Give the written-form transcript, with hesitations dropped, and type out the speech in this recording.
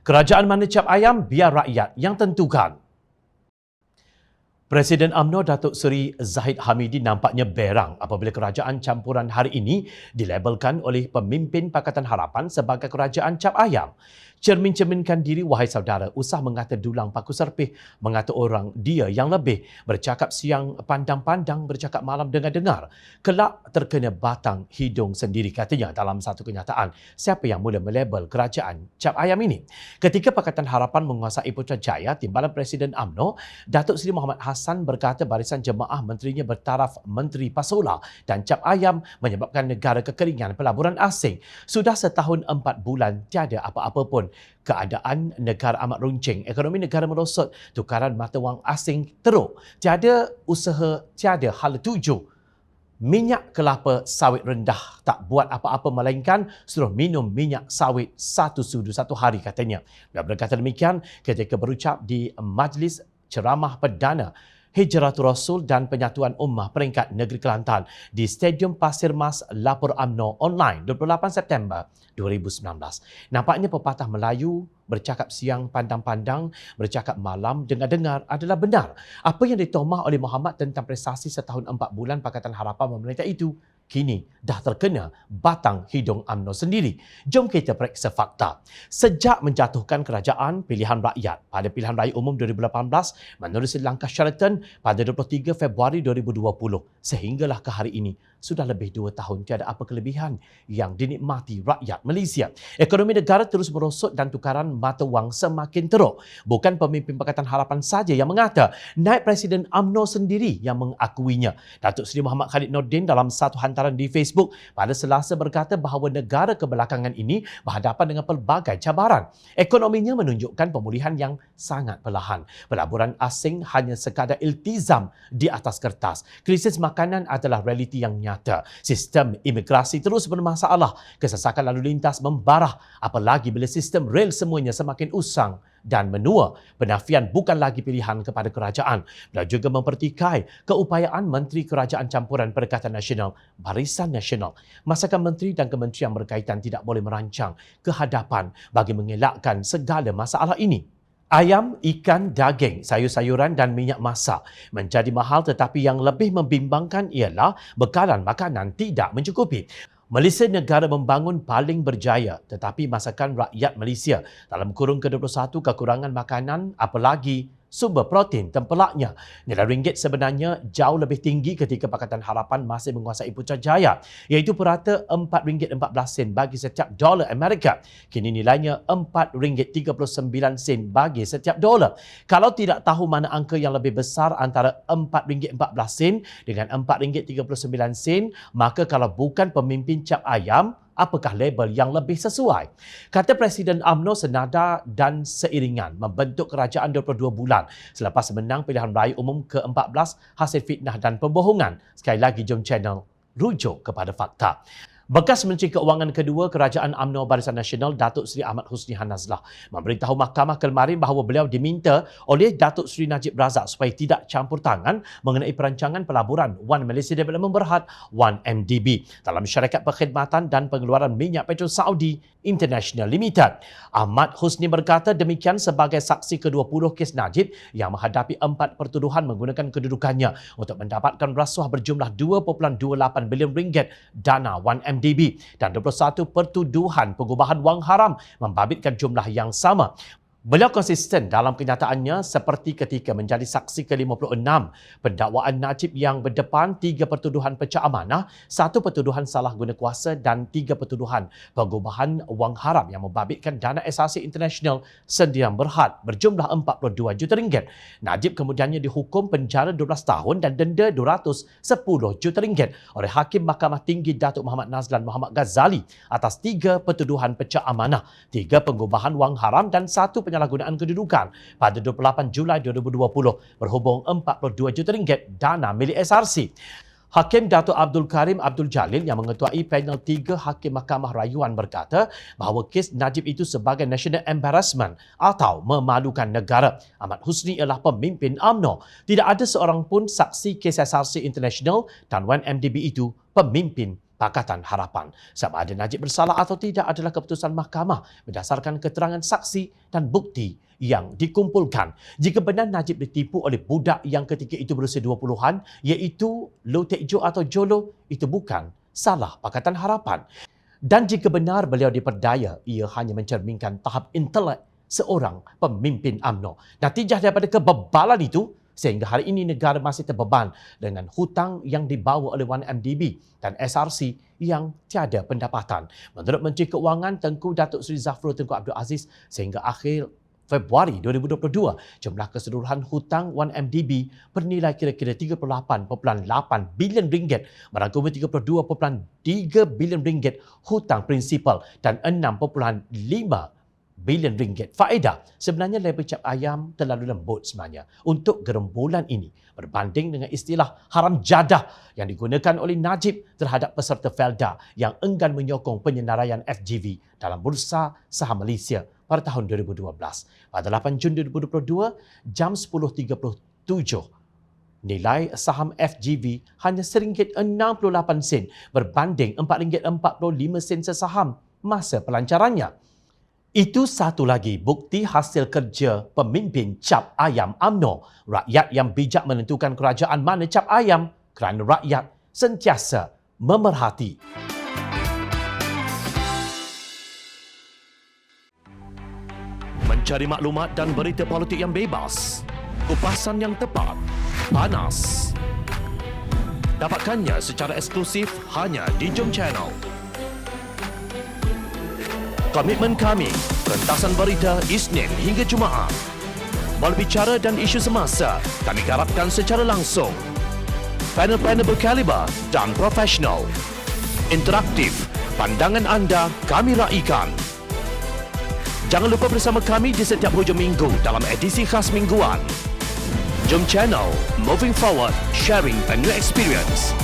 Kerajaan mana cap ayam, biar rakyat yang tentukan. Presiden UMNO Datuk Seri Zahid Hamidi nampaknya berang apabila kerajaan campuran hari ini dilabelkan oleh pemimpin Pakatan Harapan sebagai kerajaan cap ayam. Cermin-cerminkan diri, wahai saudara, usah mengata dulang paku serpih, mengata orang dia yang lebih, bercakap siang pandang-pandang, bercakap malam dengar-dengar. Kelak terkena batang hidung sendiri, katanya dalam satu kenyataan. Siapa yang mula melabel kerajaan cap ayam ini? Ketika Pakatan Harapan menguasai Putrajaya, Timbalan Presiden UMNO, Datuk Seri Mohamad Hassan berkata barisan jemaah menterinya bertaraf Menteri Pasola dan cap ayam menyebabkan negara kekeringan pelaburan asing. Sudah setahun 4 bulan tiada apa-apa pun. Keadaan negara amat runcing, ekonomi negara merosot, tukaran mata wang asing teruk, tiada usaha, tiada hala tuju. Minyak kelapa sawit rendah, tak buat apa-apa melainkan suruh minum minyak sawit 1 sudu 1 hari, katanya. Dia berkata demikian ketika berucap di Majlis Ceramah Perdana Hijratul Rasul dan Penyatuan Ummah Peringkat Negeri Kelantan di Stadium Pasir Mas Lapor UMNO online 28 September 2019. Nampaknya pepatah Melayu bercakap siang pandang-pandang, bercakap malam dengar-dengar adalah benar. Apa yang ditomah oleh Muhammad tentang prestasi setahun 4 bulan Pakatan Harapan memerintah itu kini dah terkena batang hidung UMNO sendiri. Jom kita periksa fakta. Sejak menjatuhkan kerajaan pilihan rakyat pada pilihan raya umum 2018 menerusi langkah Sheraton pada 23 Februari 2020 sehinggalah ke hari ini, sudah lebih 2 tahun tiada apa kelebihan yang dinikmati rakyat Malaysia. Ekonomi negara terus merosot dan tukaran mata wang semakin teruk. Bukan pemimpin Pakatan Harapan saja yang mengata, naib Presiden UMNO sendiri yang mengakuinya. Datuk Seri Muhammad Khalid Nordin dalam satu hantaran di Facebook pada Selasa berkata bahawa negara kebelakangan ini berhadapan dengan pelbagai cabaran. Ekonominya menunjukkan pemulihan yang sangat perlahan. Pelaburan asing hanya sekadar iltizam di atas kertas. Krisis makanan adalah realiti yang nyata. Sistem imigrasi terus bermasalah. Kesesakan lalu lintas membarah, apalagi bila sistem rel semuanya semakin usang dan menua. Penafian bukan lagi pilihan kepada kerajaan. Beliau juga mempertikai keupayaan Menteri Kerajaan Campuran Perikatan Nasional, Barisan Nasional. Masakan menteri dan kementerian berkaitan tidak boleh merancang ke hadapan bagi mengelakkan segala masalah ini. Ayam, ikan, daging, sayur-sayuran dan minyak masak menjadi mahal, tetapi yang lebih membimbangkan ialah bekalan makanan tidak mencukupi. Malaysia negara membangun paling berjaya, tetapi masakan rakyat Malaysia dalam kurun ke-21 kekurangan makanan, apalagi sumber protein tempelaknya. Nilai ringgit sebenarnya jauh lebih tinggi ketika Pakatan Harapan masih menguasai Putrajaya, iaitu purata RM4.14 bagi setiap dolar Amerika. Kini nilainya RM4.39 bagi setiap dolar. Kalau tidak tahu mana angka yang lebih besar antara RM4.14 dengan RM4.39, maka kalau bukan pemimpin cap ayam, apakah label yang lebih sesuai? Kata Presiden UMNO senada dan seiringan membentuk kerajaan 22 bulan selepas menang pilihan raya umum ke-14 hasil fitnah dan pembohongan. Sekali lagi, jom channel rujuk kepada fakta. Bekas Menteri Keuangan kedua Kerajaan UMNO Barisan Nasional Datuk Seri Ahmad Husni Hanazlah memberitahu Mahkamah kemarin bahawa beliau diminta oleh Datuk Seri Najib Razak supaya tidak campur tangan mengenai perancangan pelaburan One Malaysia Development Berhad, One MDB, dalam syarikat perkhidmatan dan pengeluaran minyak petrol Saudi International Limited. Ahmad Husni berkata demikian sebagai saksi ke-20 kes Najib yang menghadapi 4 pertuduhan menggunakan kedudukannya untuk mendapatkan rasuah berjumlah 2.28 bilion ringgit dana One MDB dan 21 pertuduhan pengubahan wang haram membabitkan jumlah yang sama. Beliau konsisten dalam kenyataannya seperti ketika menjadi saksi ke-56 pendakwaan Najib yang berdepan 3 pertuduhan pecah amanah, 1 pertuduhan salah guna kuasa dan 3 pertuduhan pengubahan wang haram yang membabitkan dana SRC International Sdn Berhad berjumlah 42 juta ringgit. Najib kemudiannya dihukum penjara 12 tahun dan denda 210 juta ringgit oleh Hakim Mahkamah Tinggi Datuk Muhammad Nazlan Muhammad Ghazali atas 3 pertuduhan pecah amanah, 3 pengubahan wang haram dan 1 penyalahgunaan kedudukan pada 28 Julai 2020 berhubung 42 juta ringgit dana milik SRC. Hakim Datuk Abdul Karim Abdul Jalil yang mengetuai panel 3 Hakim Mahkamah Rayuan berkata bahawa kes Najib itu sebagai national embarrassment atau memalukan negara. Ahmad Husni ialah pemimpin UMNO. Tidak ada seorang pun saksi kes SRC International dan One MDB itu pemimpin Pakatan Harapan. Sama ada Najib bersalah atau tidak adalah keputusan mahkamah berdasarkan keterangan saksi dan bukti yang dikumpulkan. Jika benar Najib ditipu oleh budak yang ketika itu berusia 20-an, iaitu Low Tek Jo atau Jolo, itu bukan salah Pakatan Harapan. Dan jika benar beliau diperdaya, ia hanya mencerminkan tahap intelek seorang pemimpin UMNO. Natijah daripada kebebalan itu, sehingga hari ini negara masih terbeban dengan hutang yang dibawa oleh 1MDB dan SRC yang tiada pendapatan. Menurut Menteri Keuangan Tengku Datuk Seri Zafrul Tengku Abdul Aziz, sehingga akhir Februari 2022, jumlah keseluruhan hutang 1MDB bernilai kira-kira 38.8 bilion ringgit, merangkumi 32.3 bilion ringgit hutang prinsipal dan 6.5 bilion ringgit faedah. Sebenarnya label cap ayam terlalu lembut sebenarnya untuk gerombolan ini berbanding dengan istilah haram jadah yang digunakan oleh Najib terhadap peserta Felda yang enggan menyokong penyenaraian FGV dalam Bursa Saham Malaysia pada tahun 2012. Pada 8 Jun 2022, jam 10.37, nilai saham FGV hanya RM1.68 berbanding RM4.45 sesaham masa pelancarannya. Itu satu lagi bukti hasil kerja pemimpin cap ayam UMNO. Rakyat yang bijak menentukan kerajaan mana cap ayam kerana rakyat sentiasa memerhati. Mencari maklumat dan berita politik yang bebas, kupasan yang tepat, panas. Dapatkannya secara eksklusif hanya di Jom Channel. Komitmen kami, pentasan berita Isnin hingga Jumaat. Berbicara dan isu semasa, kami garapkan secara langsung. Panel-panel berkaliber dan profesional. Interaktif, pandangan anda kami raikan. Jangan lupa bersama kami di setiap hujung minggu dalam edisi khas mingguan. Jom Channel, moving forward, sharing a new experience.